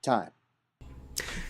Time.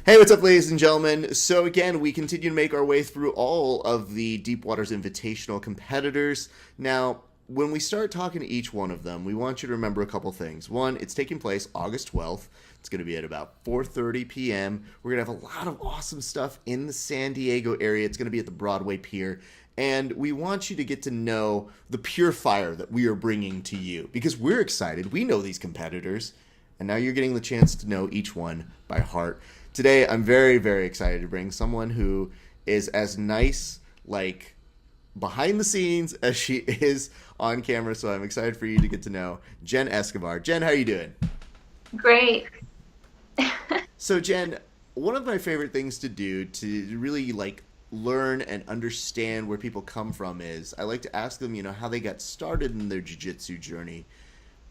Hey, what's up, ladies and gentlemen? So, again, we continue to make our way through all of the Deep Waters Invitational competitors. Now, when we start talking to each one of them, we want you to remember a couple things. One, it's taking place August 12th. It's going to be at about 4:30 p.m. We're going to have a lot of awesome stuff in the San Diego area. It's going to be at the Broadway Pier. And we want you to get to know the pure fire that we are bringing to you because we're excited. We know these competitors. And now you're getting the chance to know each one by heart. Today, I'm very, very excited to bring someone who is as nice, like, behind the scenes as she is on camera. So I'm excited for you to get to know Jenn Escobar. Jenn, how are you doing? Great. So, Jenn, one of my favorite things to do to really, like, learn and understand where people come from is I like to ask them, how they got started in their jiu-jitsu journey.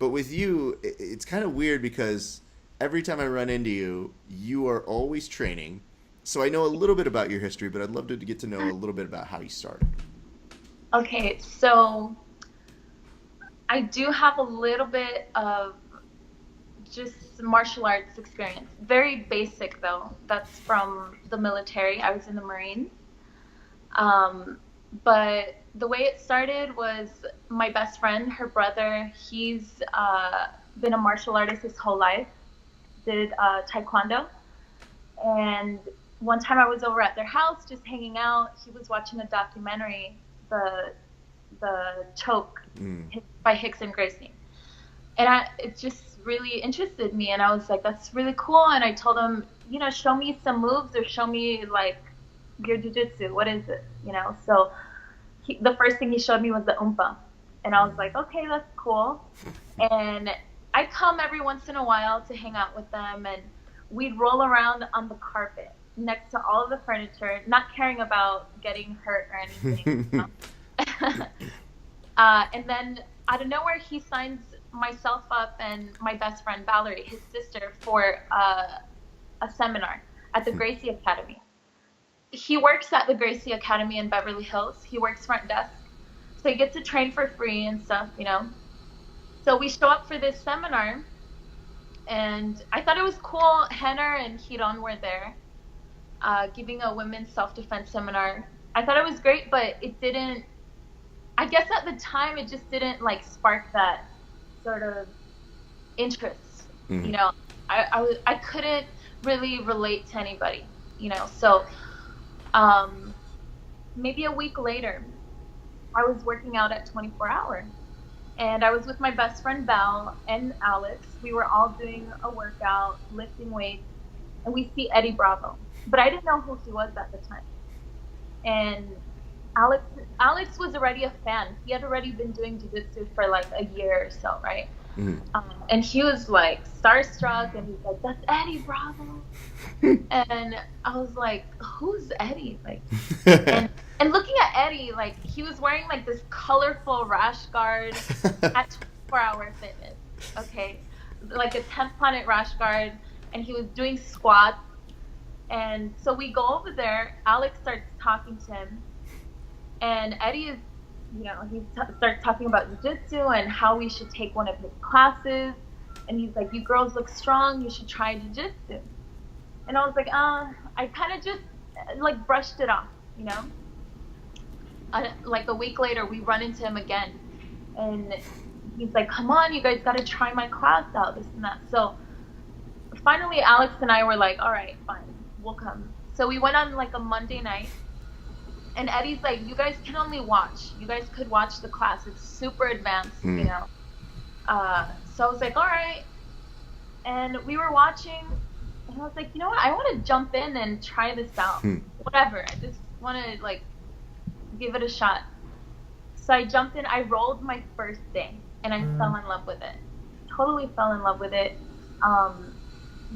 But with you, it's kind of weird because every time I run into you, you are always training. So I know a little bit about your history, but I'd love to get to know a little bit about how you started. Okay, so I do have a little bit of just martial arts experience. Very basic though. That's from the military. I was in the Marines. Um, but the way it started was my best friend, her brother, he's been a martial artist his whole life, did taekwondo. And one time I was over at their house just hanging out. He was watching a documentary, the the Choke Mm. by Hicks and Gracie, and it just really interested me. And I was like, that's really cool. And I told him, show me some moves or show me like your jujitsu. What is it? So the first thing he showed me was the umpa, and I was like, okay, that's cool. And I come every once in a while to hang out with them, and we'd roll around on the carpet next to all of the furniture, not caring about getting hurt or anything. And then out of nowhere, he signs myself up and my best friend Valerie, his sister, for a seminar at the Gracie Academy. He works at the Gracie Academy in Beverly Hills. He works front desk, so he gets to train for free and stuff. So we show up for this seminar, and I thought it was cool. Henner and Hiron were there, giving a women's self-defense seminar. I thought it was great, but it didn't. I guess at the time it just didn't like spark that sort of interest. You Mm. know, I couldn't really relate to anybody. So um, maybe a week later, I was working out at 24 Hour, and I was with my best friend Val and Alex. We were all doing a workout, lifting weights, and we see Eddie Bravo. But I didn't know who he was at the time. And Alex Alex was already a fan. He had already been doing jiu-jitsu for like a year or so, right? Mm. And he was like starstruck, and he's like, "That's Eddie Bravo." And I was like, "Who's Eddie?" Like, and and looking at Eddie, like he was wearing like this colorful rash guard at 24 Hour Fitness, okay, like a 10th Planet rash guard, and he was doing squats. And so we go over there. Alex starts talking to him, and Eddie is, starts talking about jujitsu and how we should take one of his classes. And he's like, "You girls look strong. You should try jujitsu." And I was like, I kind of just like brushed it off, you know. Like a week later, we run into him again, and he's like, "Come on, you guys got to try my class out, this and that." So finally, Alex and I were like, "All right, fine, we'll come." So we went on like a Monday night, and Eddie's like, "You guys can only watch. You guys could watch the class. It's super advanced, you Mm. know." So I was like, "All right," and we were watching, and I was like, "You know what? I want to jump in and try this out. Mm. Whatever. I just want to like give it a shot." So I jumped in. I rolled my first day, and I fell in love with it. Totally fell in love with it. Um,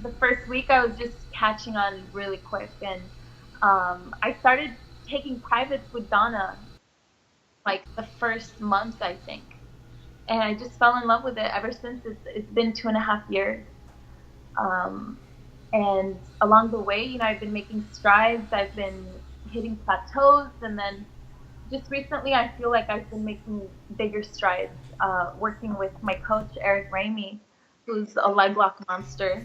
the first week, I was just catching on really quick, and I started taking privates with Donna like the first month, I think, and I just fell in love with it ever since. It's been 2.5 years. Um, and along the way, I've been making strides. I've been hitting plateaus, and then just recently, I feel like I've been making bigger strides. Working with my coach Eric Ramey, who's a leg lock monster.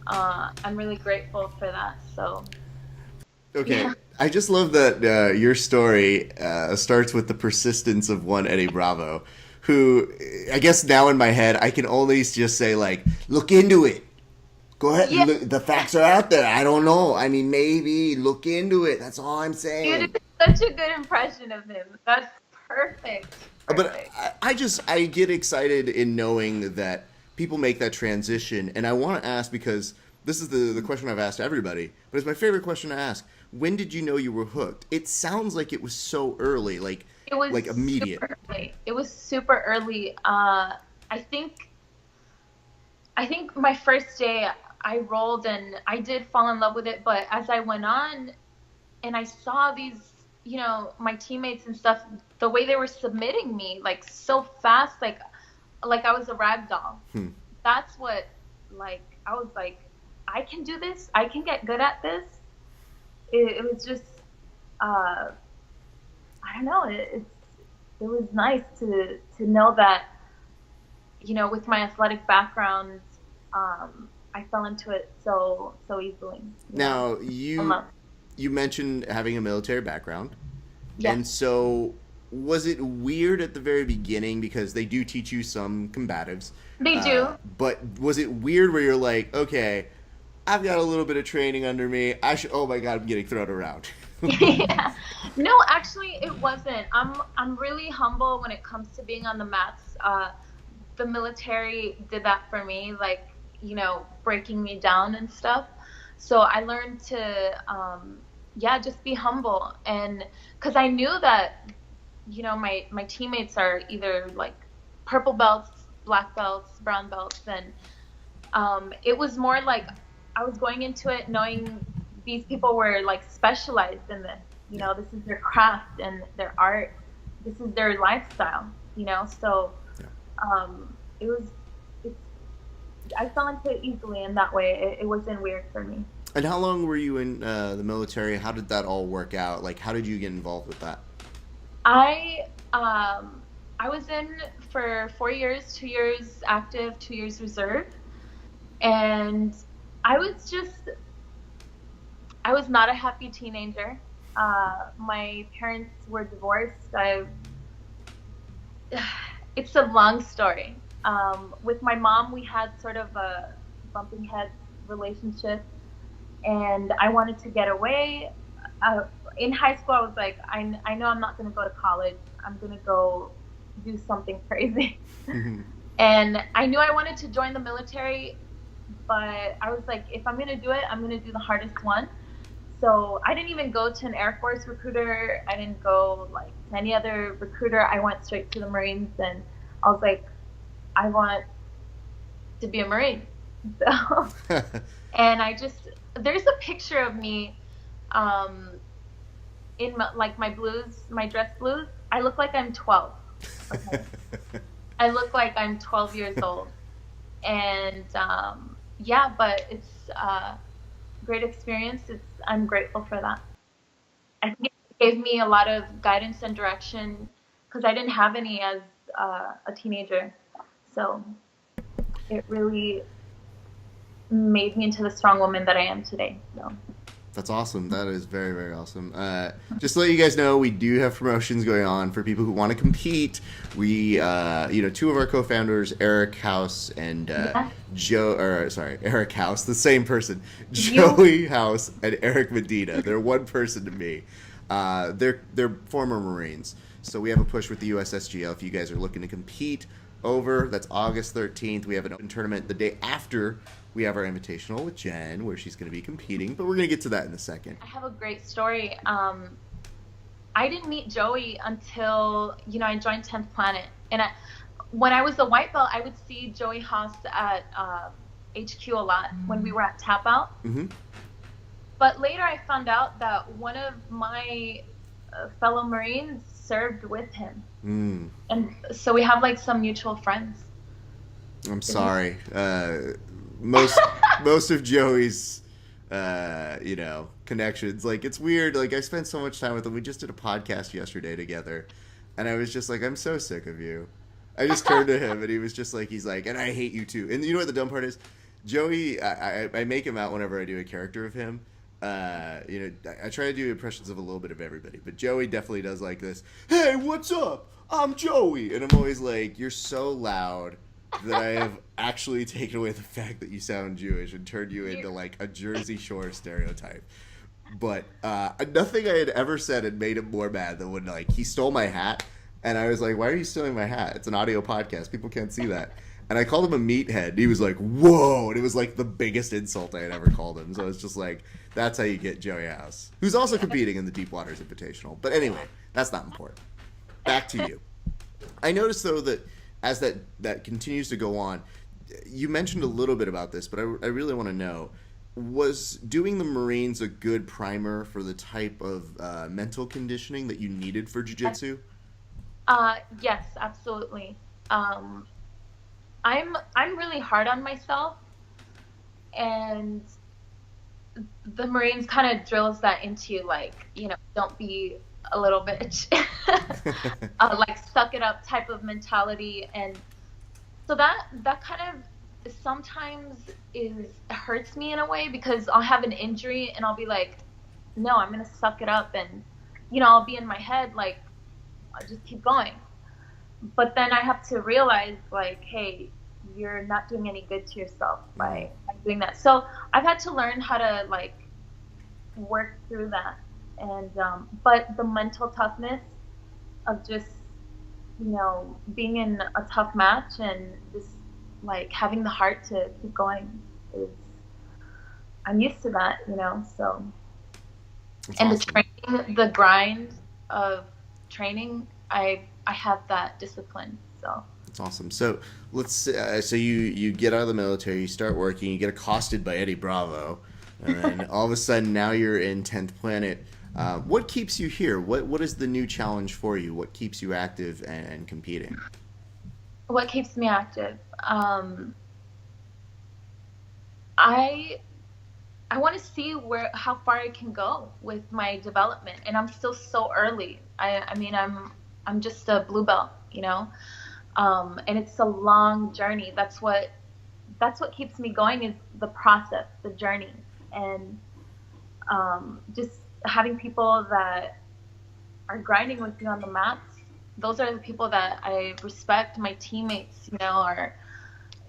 I'm really grateful for that. So Okay, yeah. I just love that your story starts with the persistence of one Eddie Bravo, who I guess now in my head I can only just say like, look into it. Go ahead. Yeah, Look, the facts are out there. I don't know. I mean, maybe look into it. That's all I'm you saying. did such a good impression of him. That's perfect. But Perfect. I get excited in knowing that people make that transition, and I want to ask because this is the question I've asked everybody, but it's my favorite question to ask. When did you know you were hooked? It sounds like it was so early, It was like immediate. super early. It was super early. I think I think my first day I rolled and I did fall in love with it, but as I went on and I saw these, my teammates and stuff, the way they were submitting me, like so fast, like I was a rag doll. Hmm. That's what, like, I was like, I can do this. I can get good at this. It was just, uh, I don't know. It was nice to know that, with my athletic background, I fell into it so easily. Now Almost. you mentioned having a military background, Yes, and so was it weird at the very beginning because they do teach you some combatives, they do. but was it weird where you're like, okay, I've got a little bit of training under me. I should. Oh my god, I'm getting thrown around. Yeah. No, actually, it wasn't. I'm really humble when it comes to being on the mats. The military did that for me, like, breaking me down and stuff. So I learned to, yeah, just be humble. And because I knew that, my teammates are either like purple belts, black belts, brown belts. And it was more like I was going into it knowing these people were like specialized in this. Yeah. This is their craft and their art. This is their lifestyle. So Yeah. it was. It's. I fell into it easily in that way. It wasn't weird for me. And how long were you in the military? How did that all work out? Like, how did you get involved with that? I I was in for 4 years, 2 years active, 2 years reserve, and I was just I was not a happy teenager. My parents were divorced. It's a long story. With my mom, we had sort of a bumping heads relationship, and I wanted to get away. Uh, in high school, I was like, I know I'm not going to go to college. I'm going to go do something crazy. And I knew I wanted to join the military, but I was like, if I'm going to do it, I'm going to do the hardest one. So I didn't even go to an Air Force recruiter. I didn't go like to any other recruiter. I went straight to the Marines, and I was like, I want to be a Marine. So, and there's a picture of me, um, in my blues, my dress blues. I look like I'm 12. Okay. I look like I'm 12 years old. And, yeah, but it's great experience. I'm grateful for that. I think it gave me a lot of guidance and direction because I didn't have any as a teenager. So it really made me into the strong woman that I am today. So That's awesome. That is very, very awesome. Just to let you guys know, we do have promotions going on for people who want to compete. We, two of our co-founders, Eric House and yeah, Eric House, the same person, you Joey House and Eric Medina. They're one person to me. They're former Marines. So we have a push with the USSGL if you guys are looking to compete over. That's August 13th. We have an open tournament the day after we have our invitational with Jen, where she's going to be competing, but we're going to get to that in a second. I have a great story. I didn't meet Joey until I joined 10th Planet, and when I was a white belt, I would see Joey Haas at HQ a lot when we were at Tap Out. Mm-hmm. But later, I found out that one of my fellow Marines served with him, and so we have like some mutual friends. I'm sorry. Most of Joey's, connections. Like, it's weird. Like, I spent so much time with him. We just did a podcast yesterday together, and I was just like, I'm so sick of you. I just turned to him, and he was just like, he's like, and I hate you too. And you know what the dumb part is? Joey, I make him out whenever I do a character of him. I try to do impressions of a little bit of everybody, but Joey definitely does like this. Hey, what's up? I'm Joey, and I'm always like, you're so loud that I have actually taken away the fact that you sound Jewish and turned you into like a Jersey Shore stereotype. But nothing I had ever said had made him more mad than when like he stole my hat, and I was like, "Why are you stealing my hat? It's an audio podcast. People can't see that." And I called him a meathead. He was like, "Whoa!" And it was like the biggest insult I had ever called him. So it's just like, that's how you get Joey House, who's also competing in the Deep Waters Invitational. But anyway, that's not important. Back to you. I noticed though that as that continues to go on, you mentioned a little bit about this, but I really want to know: was doing the Marines a good primer for the type of mental conditioning that you needed for jiu-jitsu? Yes, absolutely. Um, I'm really hard on myself, and the Marines kind of drills that into you, like, don't be a little bitch, like suck it up type of mentality, and so that kind of sometimes is hurts me in a way because I'll have an injury and I'll be like, no, I'm gonna suck it up, and I'll be in my head like, I'll just keep going. But then I have to realize, like, hey, you're not doing any good to yourself by doing that. So I've had to learn how to like work through that, and but the mental toughness of just being in a tough match and just like having the heart to keep going is I'm used to that, so That's and the awesome. training, the grind of training, I have that discipline. So That's awesome. So so you get out of the military, you start working, you get accosted by Eddie Bravo, and then all of a sudden now you're in 10th Planet. What keeps you here? What is the new challenge for you? What keeps you active and competing? what keeps me active? I I want to see how far I can go with my development, and I'm still so early. I mean I'm just a blue belt, and it's a long journey. That's what keeps me going is the process, the journey, and just having people that are grinding with me on the mats. Those are the people that I respect. My teammates, are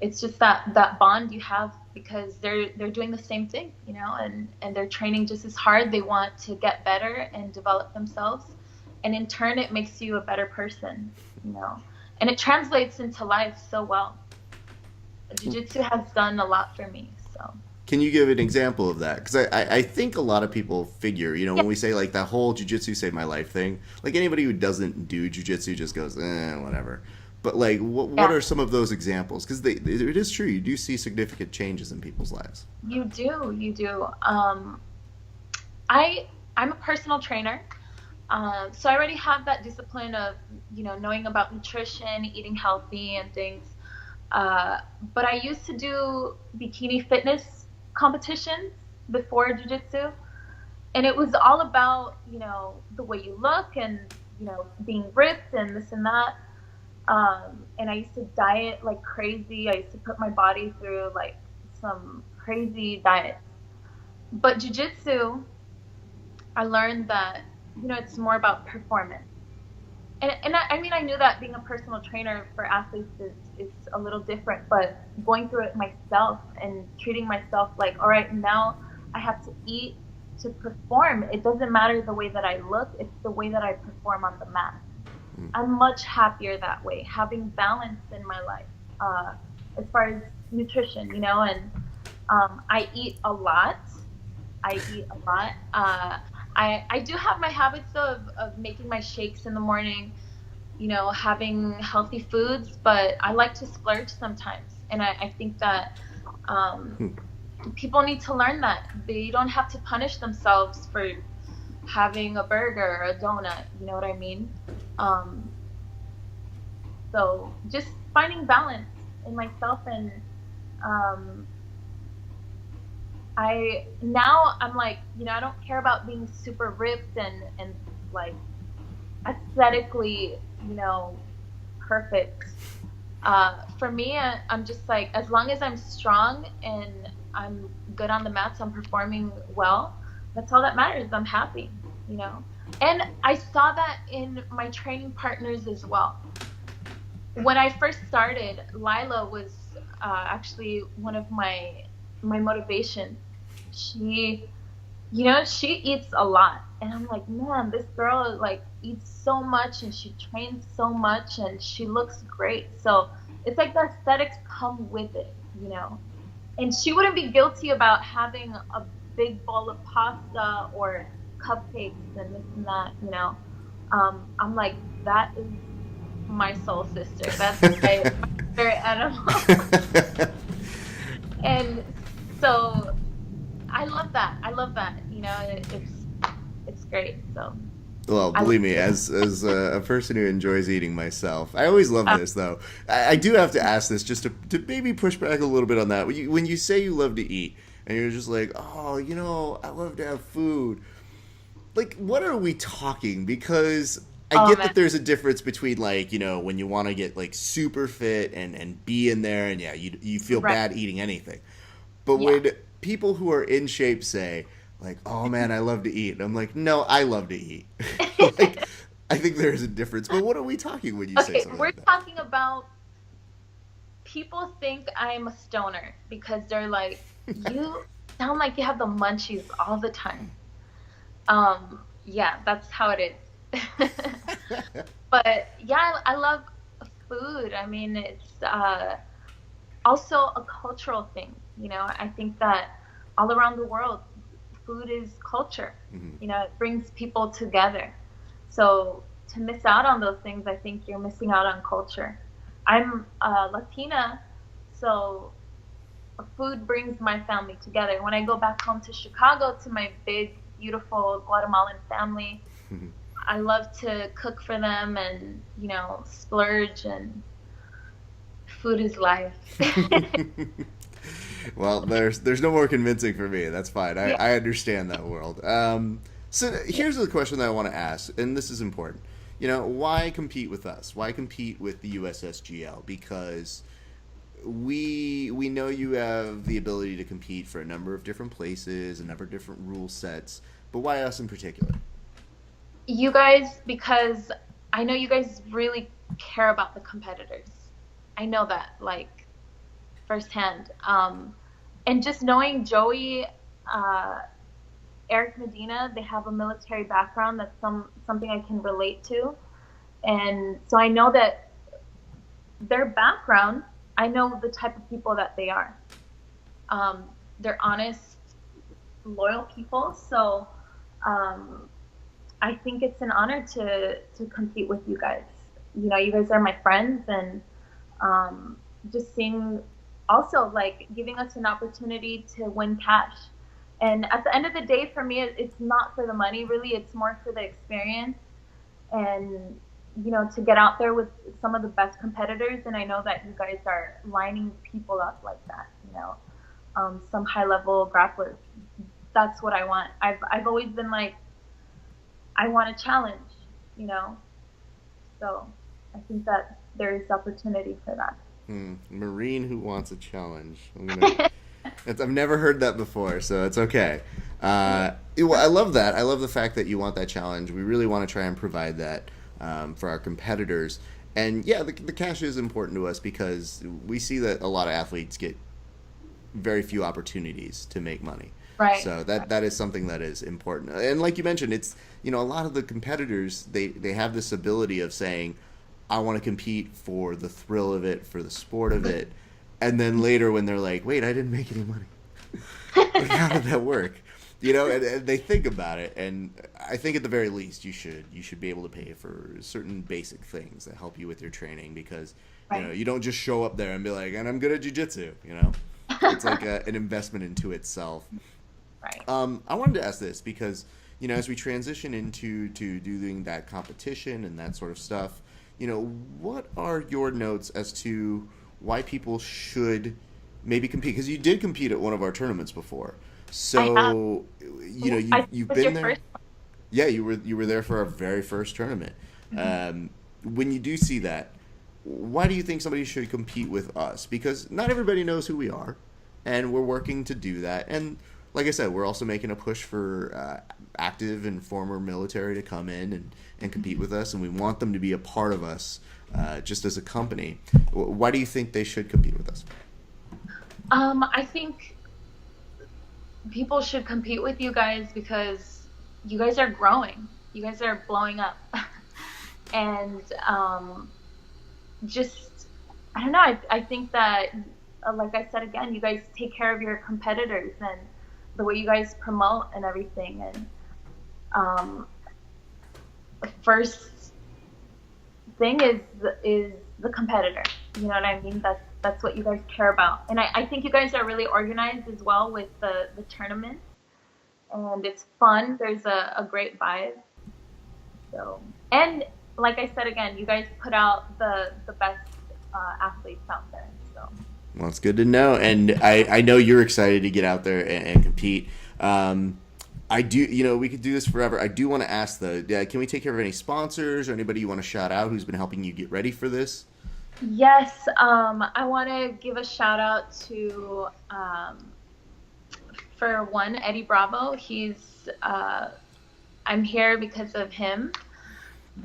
it's just that bond you have because they're doing the same thing, and they're training just as hard. They want to get better and develop themselves, and in turn, it makes you a better person, and it translates into life so well. Jiu-jitsu has done a lot for me, so. Can you give an example of that? Because I think a lot of people figure, Yeah, when we say like that whole jujitsu saved my life thing, like anybody who doesn't do jujitsu just goes, whatever. But like, what yeah, are some of those examples? Because it is true, you do see significant changes in people's lives. you do. I I'm a personal trainer. So I already have that discipline of, knowing about nutrition, eating healthy and things. But I used to do bikini fitness competitions before jiu-jitsu, and it was all about, the way you look and, being ripped and this and that. And I used to diet like crazy. I used to put my body through like some crazy diets. But jiu-jitsu, I learned that, it's more about performance. And I mean, I knew that being a personal trainer for athletes is a little different, but going through it myself and treating myself like, all right, now I have to eat to perform. It doesn't matter the way that I look, it's the way that I perform on the mat. Mm. I'm much happier that way, having balance in my life, as far as nutrition, and I eat a lot. I eat a lot. I do have my habits though of making my shakes in the morning, having healthy foods, but I like to splurge sometimes. And I think that um, Hmm. people need to learn that they don't have to punish themselves for having a burger or a donut. You know what I mean? Um, so just finding balance in myself, and um, I'm like, I don't care about being super ripped and like aesthetically, perfect. For me, I'm just like, as long as I'm strong and I'm good on the mats, I'm performing well. That's all that matters. I'm happy, you know. And I saw that in my training partners as well. When I first started, Lila was actually one of my motivation. She, she eats a lot, and I'm like, man, this girl like eats so much, and she trains so much, and she looks great. So it's like the aesthetics come with it, you know. And she wouldn't be guilty about having a big bowl of pasta or cupcakes and this and that, you know. I'm like, that is my soul sister. That's my spirit animal. And so I love that. I love that. You know, it's great. So Well, I believe me, as a person who enjoys eating myself, I always love this though. I do have to ask this just to maybe push back a little bit on that. When you say you love to eat, and you're just like, oh, I love to have food. Like, what are we talking? Because I oh get man, that there's a difference between like, when you want to get like super fit and be in there, and yeah, you feel right. bad eating anything. But Yeah. when people who are in shape say, like, oh man, I love to eat, and I'm like, no, I love to eat. Like, I think there's a difference. But what are we talking when you say Okay, something we're like that? talking about people think I'm a stoner because they're like, you sound like you have the munchies all the time. Yeah, that's how it is. But yeah, I love food. I mean, it's also a cultural thing. You know, I think that all around the world, food is culture. Mhm. You know, it brings people together. So to miss out on those things, I think you're missing out on culture. I'm Latina, so food brings my family together. When I go back home to Chicago to my big, beautiful Guatemalan family, I love to cook for them and, splurge, and food is life. Well, there's no more convincing for me. That's fine. Yeah. I understand that world. So here's the question that I want to ask, and this is important. Why compete with us? Why compete with the USSGL? Because we know you have the ability to compete for a number of different places, a number of different rule sets, but why us in particular? You guys, because I know you guys really care about the competitors. I know that, like, firsthand. And just knowing Joey, uh, Eric Medina, they have a military background. That's something I can relate to. And so I know that their background, I know the type of people that they are. They're honest, loyal people. So um, I think it's an honor to compete with you guys. You know, you guys are my friends, and just seeing, also like giving us an opportunity to win cash. And at the end of the day, for me, it's not for the money really. It's more for the experience, and to get out there with some of the best competitors. And I know that you guys are lining people up like that. Some high level grapplers. That's what I want. I've always been like, I want a challenge. You know, so I think that there is opportunity for that. Marine who wants a challenge. I've never heard that before, so it's okay. Well, I love that. I love the fact that you want that challenge. We really want to try and provide that for our competitors. And yeah, the cash is important to us because we see that a lot of athletes get very few opportunities to make money. Right. So that is something that is important. And like you mentioned, it's a lot of the competitors they have this ability of saying, I want to compete for the thrill of it, for the sport of it, and then later when they're like, wait, I didn't make any money. Like, how did that work? And they think about it, and I think at the very least you should be able to pay for certain basic things that help you with your training because Right. you don't just show up there and be like, and I'm good at jiu-jitsu. It's like an investment into itself. Right. I wanted to ask this because as we transition into doing that competition and that sort of stuff, what are your notes as to why people should maybe compete? Because you did compete at one of our tournaments before, I have. so I think you've it was your been there. first Yeah, you were there for our very first tournament. one. When you do see that, why do you think somebody should compete with us? Because not everybody knows who we are, and we're working to do that. And like I said, we're also making a push for active and former military to come in and compete with us, and we want them to be a part of us just as a company. Why do you think they should compete with us? I think people should compete with you guys because you guys are growing. You guys are blowing up. And just, I don't know, I think that, like I said again, you guys take care of your competitors and the way you guys promote and everything. And first thing is the competitor. You know what I mean? That's what you guys care about. And I think you guys are really organized as well with the tournament. And it's fun. There's a great vibe. So, and like I said again, you guys put out the best athletes out there. So. Well, it's good to know, and I know you're excited to get out there and compete. I do, we could do this forever. I do want to ask though, can we take care of any sponsors or anybody you want to shout out who's been helping you get ready for this? Yes, I want to give a shout out to, for one, Eddie Bravo. He's, I'm here because of him.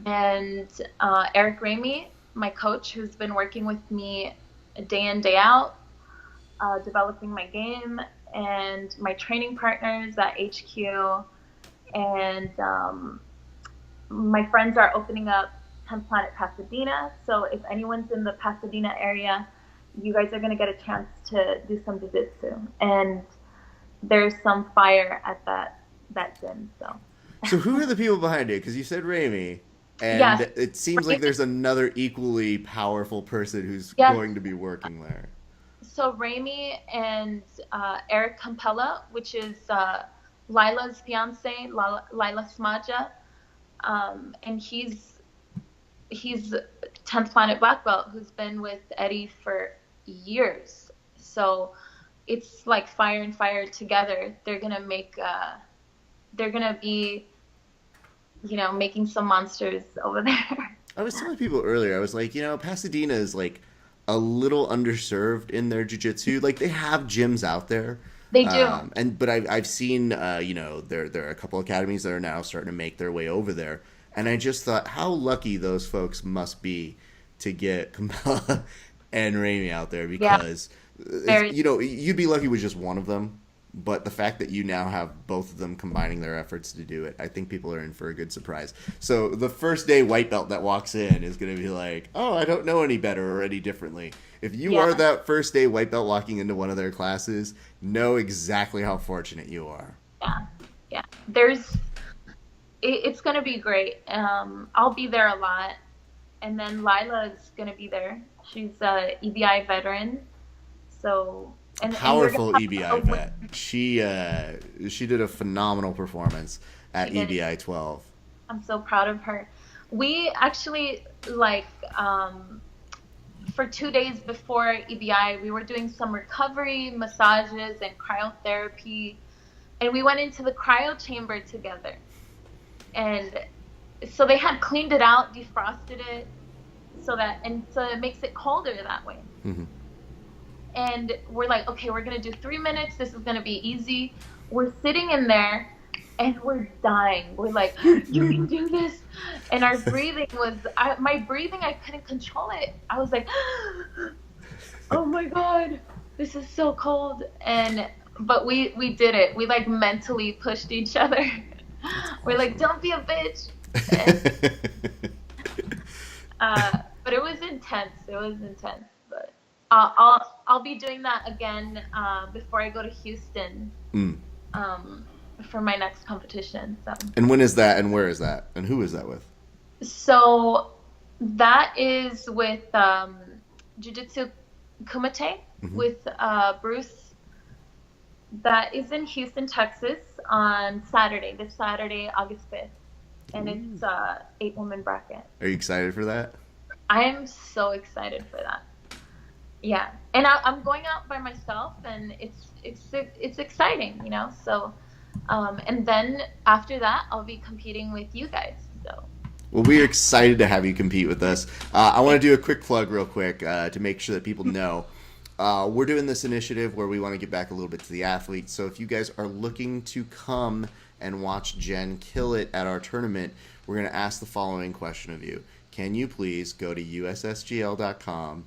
And Eric Ramey, my coach, who's been working with me day in, day out, developing my game, and my training partners at HQ. And my friends are opening up 10th Planet Pasadena. So if anyone's in the Pasadena area, you guys are going to get a chance to do some jiu-jitsu. And there's some fire at that gym. So who are the people behind it? Because you said Ramey. And yes. It seems like there's another equally powerful person who's yes. going to be working there. So Ramey and Eric Campella, which is Lila's fiance, Lila Smaja, and he's 10th Planet Black Belt who's been with Eddie for years. So it's like fire and fire together. They're gonna be making some monsters over there. I was telling people earlier, I was like, Pasadena is like a little underserved in their jiu-jitsu. Like they have gyms out there. They do. But I've seen, there are a couple academies that are now starting to make their way over there. And I just thought how lucky those folks must be to get Campbell and Ramey out there because, you'd be lucky with just one of them. But the fact that you now have both of them combining their efforts to do it, I think people are in for a good surprise. So the first day white belt that walks in is going to be like, oh, I don't know any better or any differently. If you are that first day white belt walking into one of their classes, know exactly how fortunate you are. Yeah. It's going to be great. I'll be there a lot. And then Lila is going to be there. She's a EBI veteran. So... Powerful EBI vet. She did a phenomenal performance at EBI 12. I'm so proud of her. We actually for 2 days before EBI, we were doing some recovery, massages, and cryotherapy, and we went into the cryo chamber together. And so they had cleaned it out, defrosted it, so it makes it colder that way. Mm-hmm. And we're like, okay, we're going to do 3 minutes. This is going to be easy. We're sitting in there, and we're dying. We're like, you can do this. And our breathing I couldn't control it. I was like, oh, my God, this is so cold. But we did it. We, mentally pushed each other. We're like, don't be a bitch. But it was intense. But I'll be doing that again before I go to Houston for my next competition. So. And when is that? And where is that? And who is that with? So that is with Jiu-Jitsu Kumite with Bruce. That is in Houston, Texas on this Saturday, August 5th. And it's 8-woman bracket. Are you excited for that? I am so excited for that. Yeah, and I'm going out by myself, and it's exciting, So, and then after that, I'll be competing with you guys. So. Well, we're excited to have you compete with us. I want to do a quick plug real quick to make sure that people know. We're doing this initiative where we want to get back a little bit to the athletes. So if you guys are looking to come and watch Jenn kill it at our tournament, we're going to ask the following question of you. Can you please go to ussgl.com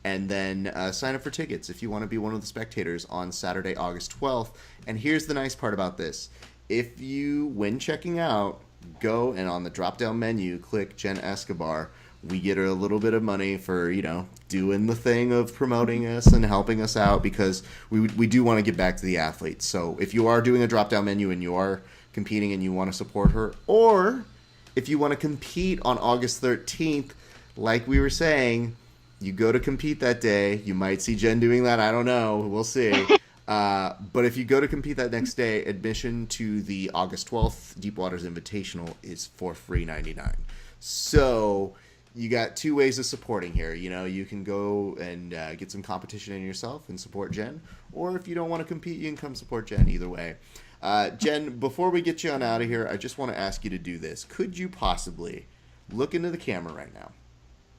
and then sign up for tickets if you want to be one of the spectators on Saturday, August 12th. And here's the nice part about this. If you, when checking out, go and on the drop-down menu, click Jenn Escobar, we get a little bit of money for, doing the thing of promoting us and helping us out because we do want to get back to the athletes. So if you are doing a drop-down menu and you are competing and you want to support her, or if you want to compete on August 13th, like we were saying, you go to compete that day. You might see Jenn doing that. I don't know. We'll see. But if you go to compete that next day, admission to the August 12th Deep Waters Invitational is for free $99. So you got two ways of supporting here. You can go and get some competition in yourself and support Jenn. Or if you don't want to compete, you can come support Jenn. Either way. Jenn, before we get you on out of here, I just want to ask you to do this. Could you possibly look into the camera right now?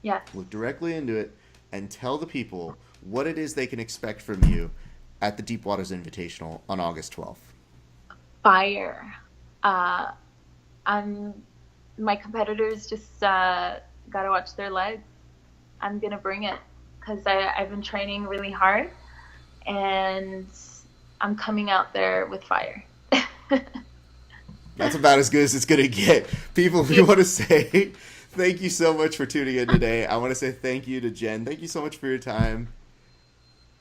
Yes. Look directly into it and tell the people what it is they can expect from you at the Deep Waters Invitational on August 12th. Fire. My competitors just got to watch their legs. I'm going to bring it because I've been training really hard and I'm coming out there with fire. That's about as good as it's going to get. People, we want to say thank you so much for tuning in today. I want to say thank you to Jenn. Thank you so much for your time.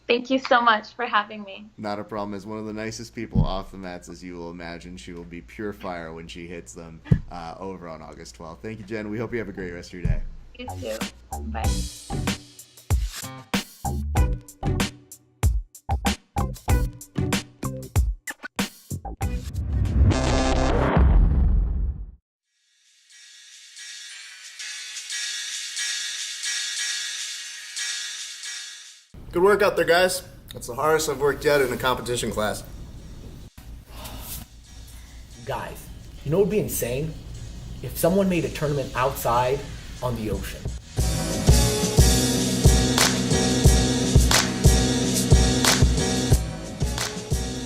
Thank you so much for having me. Not a problem. As one of the nicest people off the mats, as you will imagine, she will be pure fire when she hits them over on August 12th. Thank you, Jenn. We hope you have a great rest of your day. You too. Bye. Good work out there, guys. That's the hardest I've worked yet in a competition class. Guys, you know what would be insane? If someone made a tournament outside on the ocean.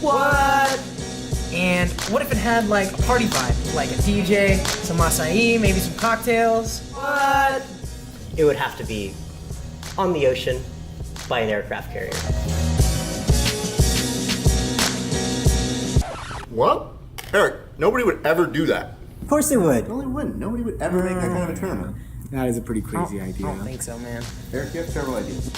What? And what if it had like a party vibe? Like a DJ, some acai, maybe some cocktails? What? It would have to be on the ocean by an aircraft carrier. What? Eric, nobody would ever do that. Of course they would. No, they wouldn't. Nobody would ever make that kind of a tournament. That is a pretty crazy idea. I don't think so, man. Eric, you have terrible ideas.